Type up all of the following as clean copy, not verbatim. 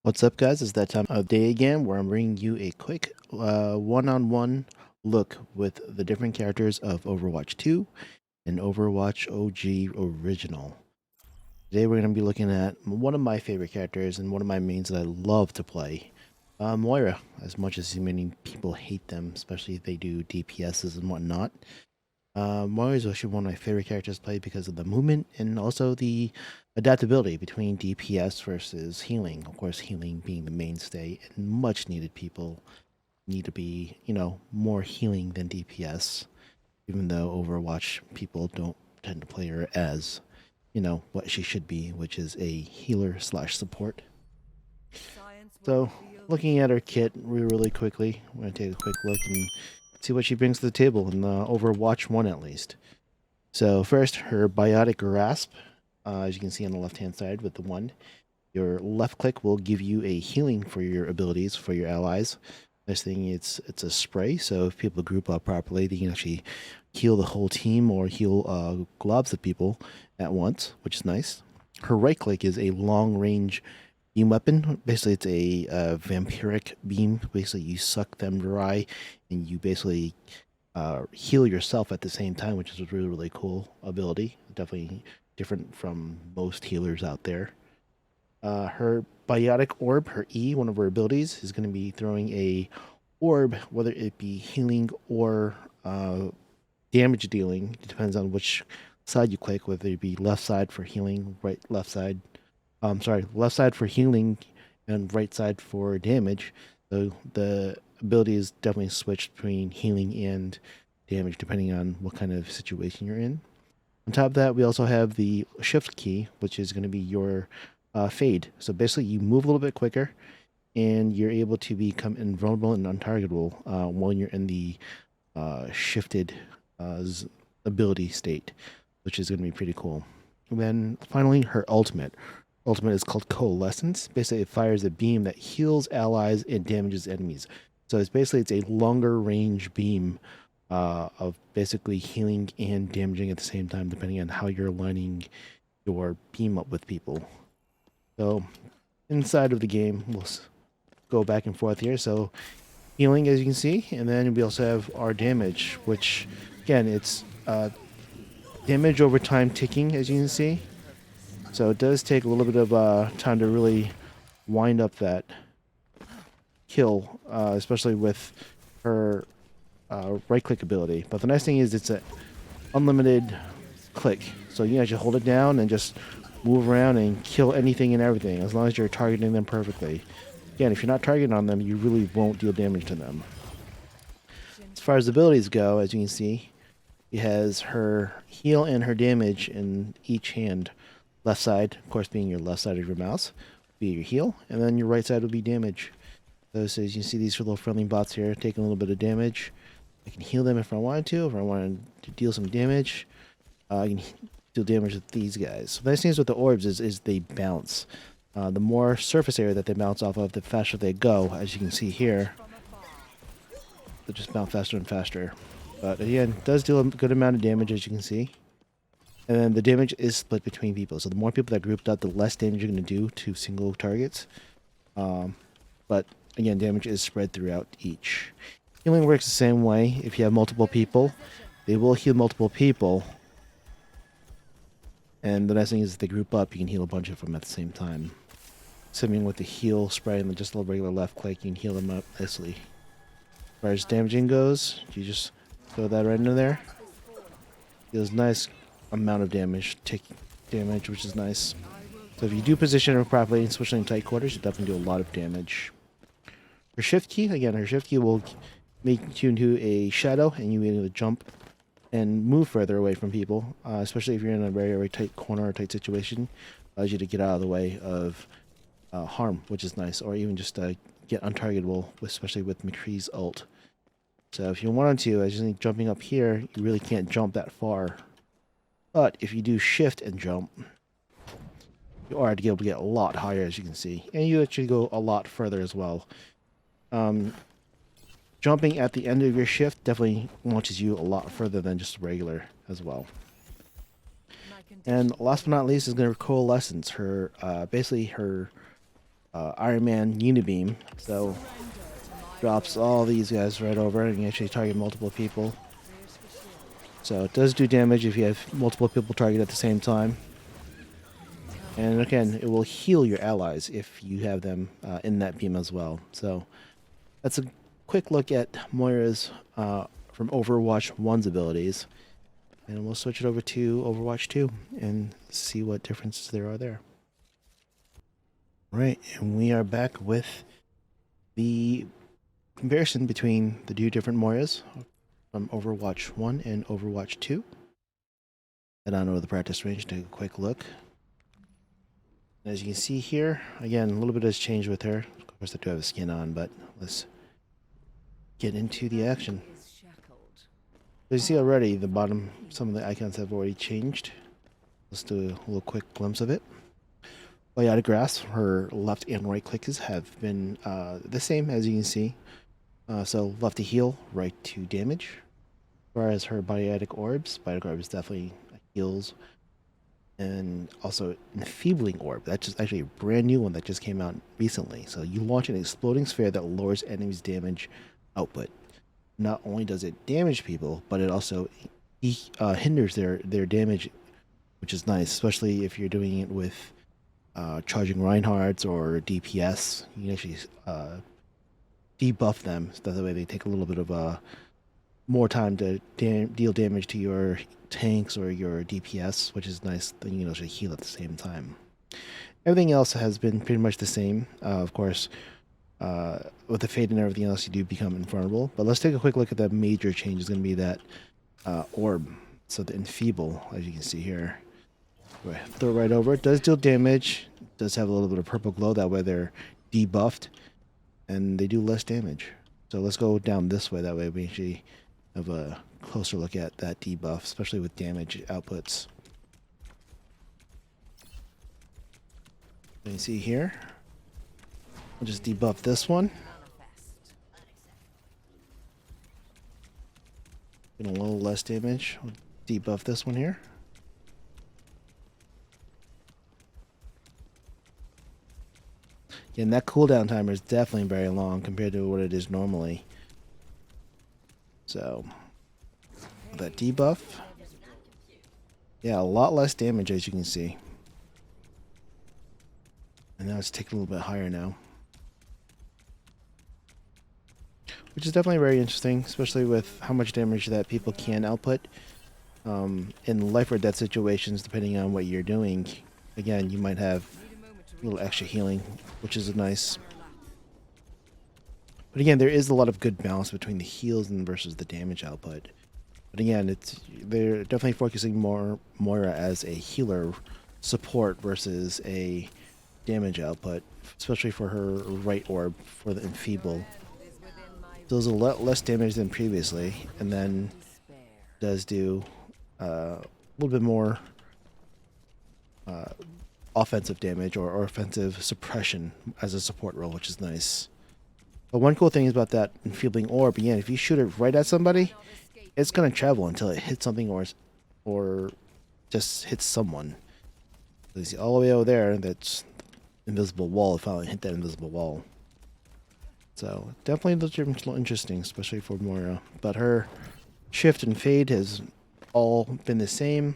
What's up, guys? It's that time of day again where I'm bringing you a quick one-on-one look with the different characters of Overwatch 2 and Overwatch OG Original. Today we're going to be looking at one of my favorite characters and one of my mains that I love to play, Moira. As much as many people hate them, especially if they do DPSs and whatnot. Moira is actually one of my favorite characters to play because of the movement and also the adaptability between DPS versus healing. Of course, healing being the mainstay, and much needed people need to be, more healing than DPS, even though Overwatch people don't tend to play her as, what she should be, which is a healer slash support. So, looking at her kit really quickly, I'm going to take a quick look and see what she brings to the table in Overwatch 1 at least. So first, her biotic grasp, as you can see on the left-hand side with the one. Your left click will give you a healing for your abilities for your allies. Nice thing, it's a spray, so if people group up properly, they can actually heal the whole team or heal globs of people at once, which is nice. Her right click is a long-range beam weapon. Basically, it's a vampiric beam. Basically, you suck them dry, and you basically heal yourself at the same time, which is a really cool ability. Definitely different from most healers out there. Her biotic orb, her E, one of her abilities, is going to be throwing a orb, whether it be healing or damage dealing. It depends on which side you click, whether it be left side for healing, left side. Left side for healing and right side for damage. So the ability is definitely switched between healing and damage depending on what kind of situation you're in. On top of that, we also have the shift key, which is going to be your fade. So basically, you move a little bit quicker, and you're able to become invulnerable and untargetable when you're in the shifted ability state, which is going to be pretty cool. And then finally, her ultimate. Ultimate is called Coalescence. Basically, it fires a beam that heals allies and damages enemies. So it's a longer range beam of basically healing and damaging at the same time, depending on how you're lining your beam up with people. So inside of the game, we'll go back and forth here. So healing, as you can see, and then we also have our damage, which again, it's damage over time ticking, as you can see. So it does take a little bit of time to really wind up that kill, especially with her right click ability. But the nice thing is it's an unlimited click. So you can actually hold it down and just move around and kill anything and everything as long as you're targeting them perfectly. Again, if you're not targeting on them, you really won't deal damage to them. As far as abilities go, as you can see, she has her heal and her damage in each hand. Left side, of course, being your left side of your mouse, will be your heal, and then your right side will be damage. So as you can see, these are little friendly bots here taking a little bit of damage. I can heal them if I wanted to. If I wanted to deal some damage, I can deal damage with these guys. So the nice thing with the orbs is they bounce. The more surface area that they bounce off of, the faster they go. As you can see here, they just bounce faster and faster. But again, it does deal a good amount of damage, as you can see. And then the damage is split between people. So the more people that grouped up, the less damage you're going to do to single targets. But again, damage is spread throughout each. Healing works the same way. If you have multiple people, they will heal multiple people. And the nice thing is if they group up, you can heal a bunch of them at the same time. Same with the heal spray and just a little regular left click, you can heal them up nicely. As far as damaging goes, you just throw that right into there. Deals nice amount of damage, take damage, which is nice. So if you do position her properly, especially in tight quarters, you definitely do a lot of damage. Her shift key, again, her shift key will make you into a shadow, and you'll be able to jump and move further away from people, especially if you're in a very tight corner or tight situation. Allows you to get out of the way of harm, which is nice, or even just get untargetable, especially with McCree's ult. So if you wanted to, as you're jumping up here, you really can't jump that far. But if you do shift and jump, you are able to get a lot higher, as you can see. And you actually go a lot further as well. Jumping at the end of your shift definitely launches you a lot further than just regular as well. And last but not least is going to Coalescence. Her basically her Iron Man Unibeam. So drops all these guys right over and you actually target multiple people. So it does do damage if you have multiple people targeted at the same time. And again, it will heal your allies if you have them in that beam as well. So that's a quick look at Moira's from Overwatch 1's abilities. And we'll switch it over to Overwatch 2 and see what differences there are there. Right, and we are back with the comparison between the two different Moiras from Overwatch 1 and Overwatch 2. Head on over to the practice range to take a quick look. As you can see here, again, a little bit has changed with her. Of course, I do have a skin on, but let's get into the action. As you see already, the bottom, some of the icons have already changed. Let's do a little quick glimpse of it. Biotic Grasp, her left and right clicks have been the same as you can see. So left to heal, right to damage. As far as her Biotic Orbs definitely heals. And also Enfeebling Orb. That's just actually a brand new one that just came out recently. So you launch an exploding sphere that lowers enemies' damage output. Not only does it damage people, but it also hinders their damage, which is nice, especially if you're doing it with charging Reinhardts or DPS. You can actually debuff them, so that way they take a little bit of more time to deal damage to your tanks or your DPS, which is nice. Then you can actually heal at the same time. Everything else has been pretty much the same. Of course, with the fade and everything else, you do become invulnerable. But let's take a quick look at the major change. Is going to be that orb. So the Enfeeble, as you can see here. Throw it right over. It does deal damage. It does have a little bit of purple glow. That way they're debuffed. And they do less damage. So let's go down this way. That way we actually have a closer look at that debuff, especially with damage outputs. You see here, we'll just debuff this one. Getting a little less damage. We'll debuff this one here. And that cooldown timer is definitely very long compared to what it is normally. So, that debuff. Yeah, a lot less damage as you can see. And now it's taking a little bit higher now. Which is definitely very interesting, especially with how much damage that people can output. In life or death situations, depending on what you're doing, again, you might have a little extra healing, which is nice. But again, there is a lot of good balance between the heals and versus the damage output. But again, they're definitely focusing more Moira as a healer support versus a damage output, especially for her right orb for the Enfeeble. Does a lot less damage than previously, and then does do a little bit more offensive damage or offensive suppression as a support role, which is nice. But one cool thing is about that Enfeebling Orb, again, if you shoot it right at somebody, it's going to travel until it hits something or just hits someone. So you see all the way over there, that's invisible wall. It finally hit that invisible wall. So definitely looks interesting, especially for Moira. But her shift and fade has all been the same.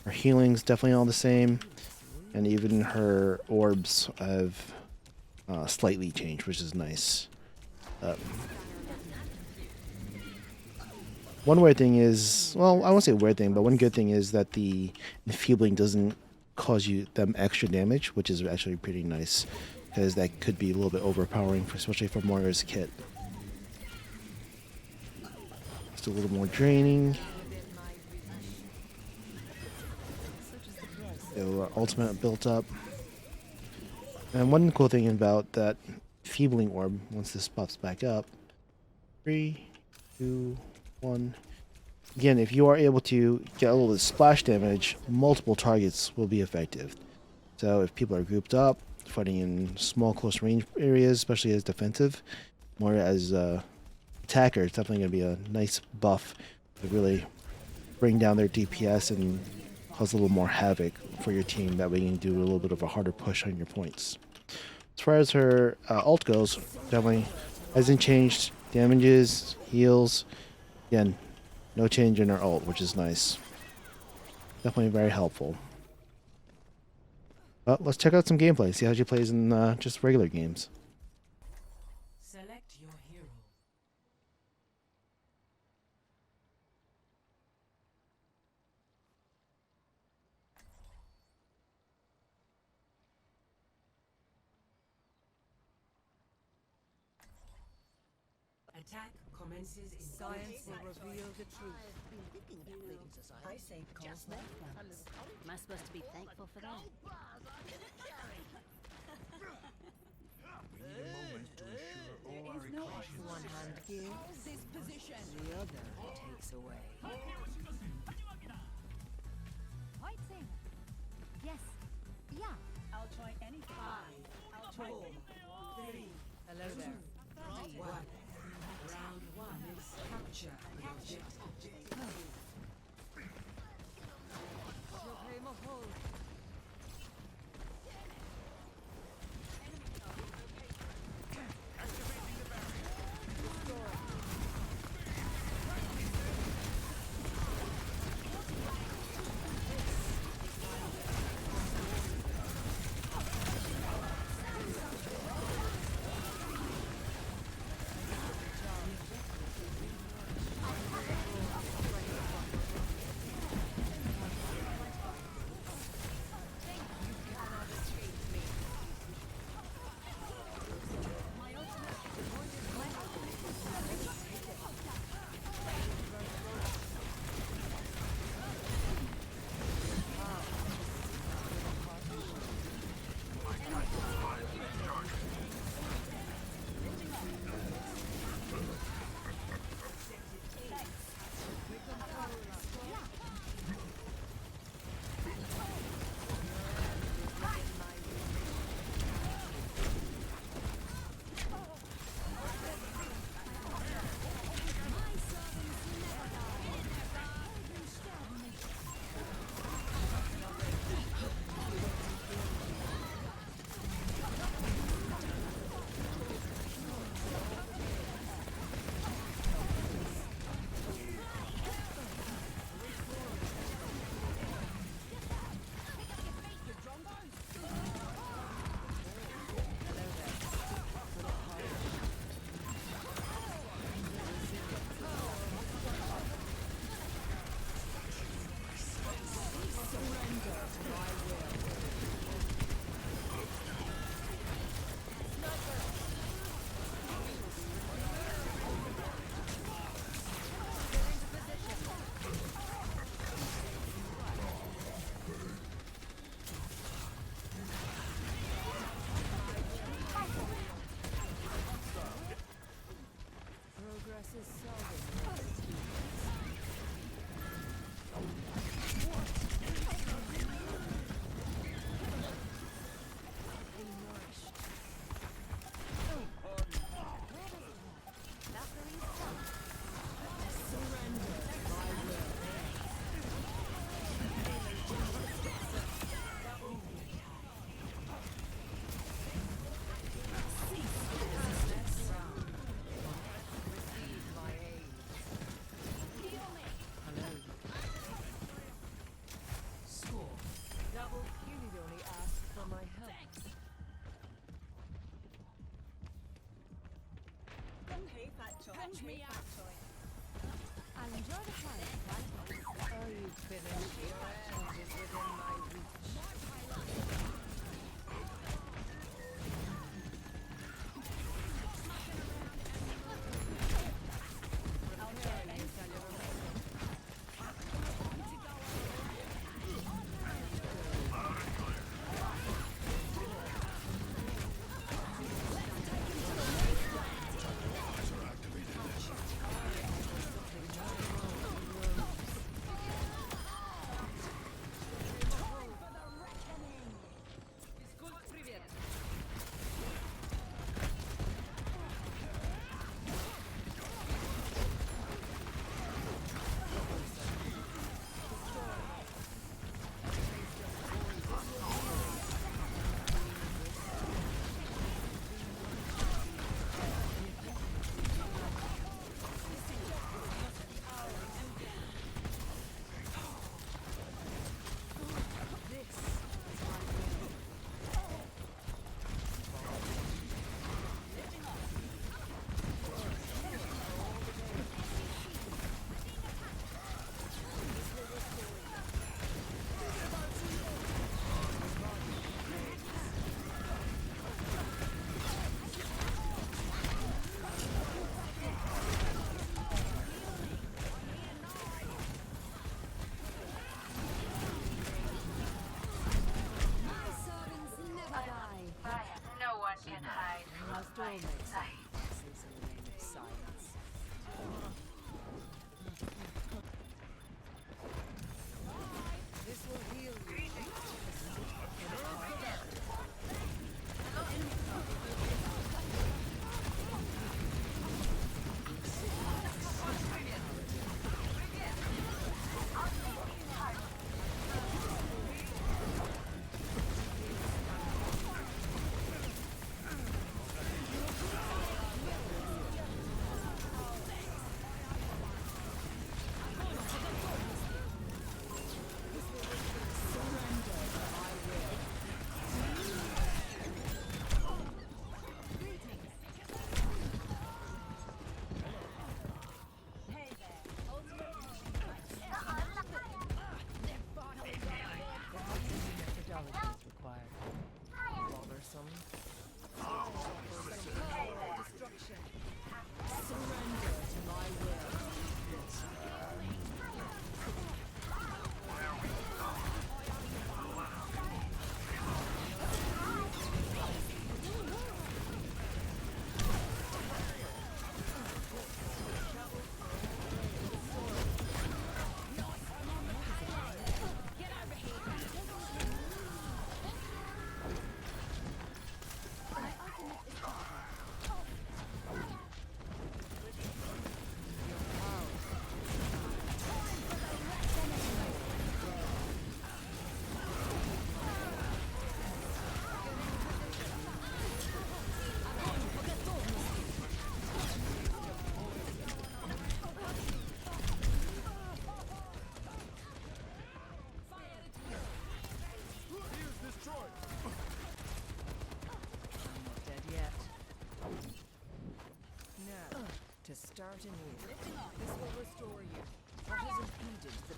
Her healing's definitely all the same. And even her orbs have slightly changed, which is nice. One weird thing is, well, I won't say weird thing, but one good thing is that the enfeebling doesn't cause them extra damage, which is actually pretty nice, because that could be a little bit overpowering, especially for Moira's kit. Just a little more draining. Ultimate built up. And one cool thing about that Enfeebling Orb, once this pops back up, 3, 2, 1. Again, if you are able to get a little bit of splash damage, multiple targets will be effective. So if people are grouped up, fighting in small close range areas, especially as defensive, more as attacker, it's definitely going to be a nice buff to really bring down their DPS and cause a little more havoc for your team. That way you can do a little bit of a harder push on your points. As far as her ult goes, definitely hasn't changed. Damages, heals. Again, no change in her ult, which is nice. Definitely very helpful. Well, let's check out some gameplay. See how she plays in just regular games. Select your hero. Attack commences in science will reveal the truth. I say just met once. Am I supposed to be thankful for that? There is no one hand gives this position. The other takes away. Fighting. Yes. Yeah. I'll try anything. I'll try. 4, 3, Hello there. 2, 1. Round 1 is capture the objective. Catch me out. I'll enjoy the fight. Are you finished? Your end is within my reach. makes sacrifices in the name of science. This will heal you. Methodology is required. Bothersome. Destruction. Surrender to my will. To start anew. This will restore you. What has impeded the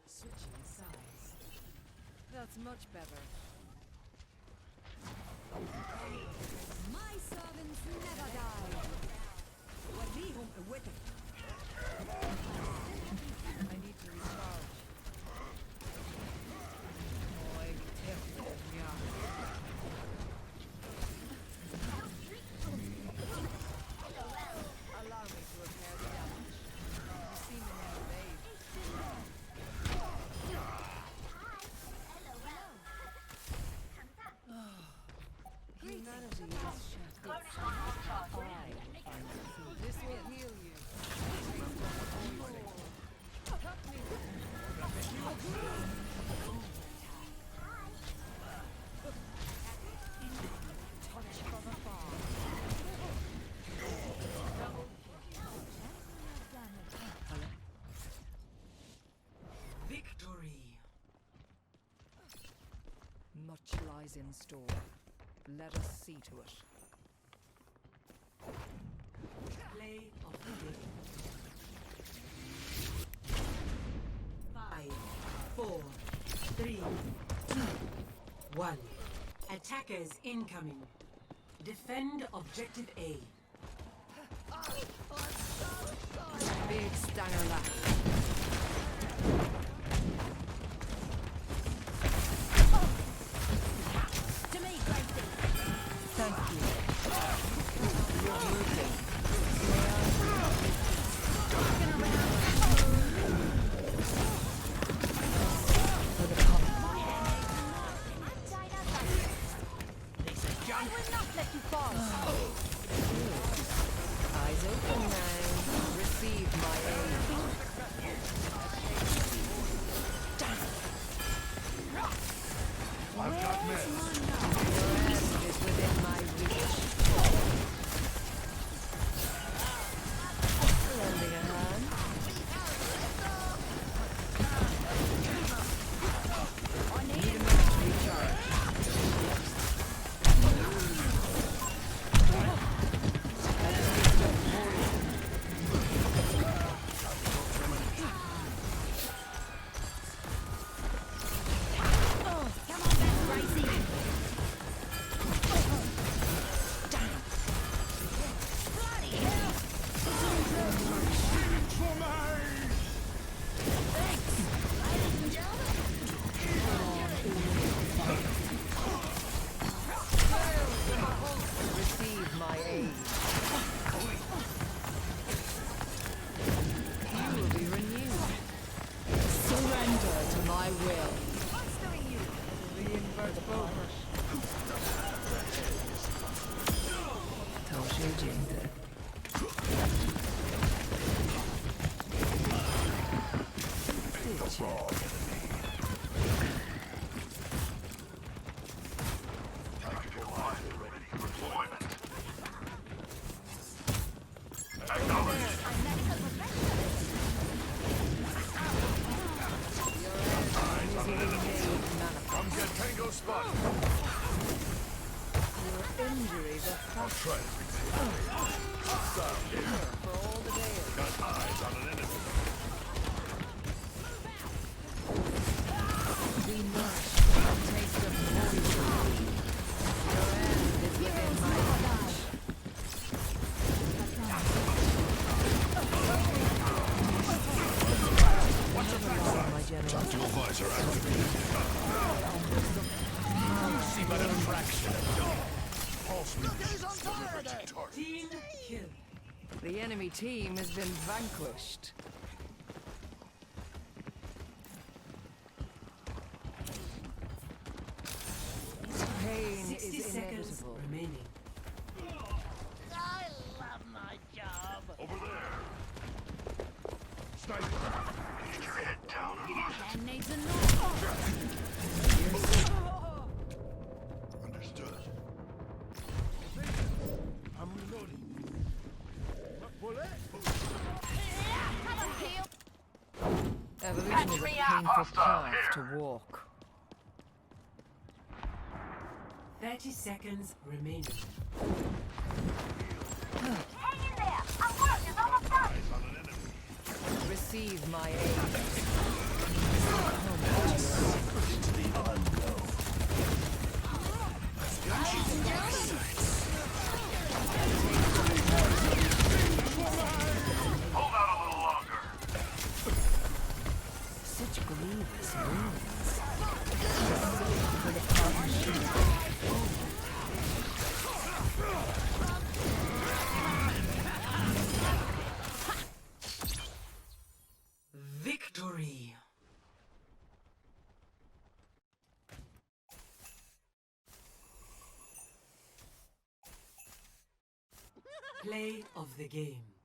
switching sides. That's much better. My servants never die. With it. I need to recharge. Oi, temple, yeah. Allow me to repair the damage. You seem in need of aid. Humanity is shattered. This will heal you. Help me. Touch from afar. Victory. Much lies in store. Let us see to it. Play of the game. 5, 4, 3, 2, 1. Attackers incoming. Defend objective A. Big stanger left. I will. The invert bonus. To się dzieje. Your injuries are frustrating. For all the day. Got eyes on an enemy. We must take the poison. Your end is within my reach. My general. Tactical visor activated. See by the fraction. Pulse target. Team kill. The enemy team has been vanquished. Pain 60 is seconds inevitable. remaining. I love my job. Over there. Sniper. Get your head down and look. That needs a Understood. I'm reloading. Evolution is a painful path to walk. 30 seconds remaining. Hang in there. Our work is almost done. Eyes on an enemy. Receive my aid. Into the unknown. Hold out a little longer. Such grievous wounds. For the partnership. Victory. Play of the game.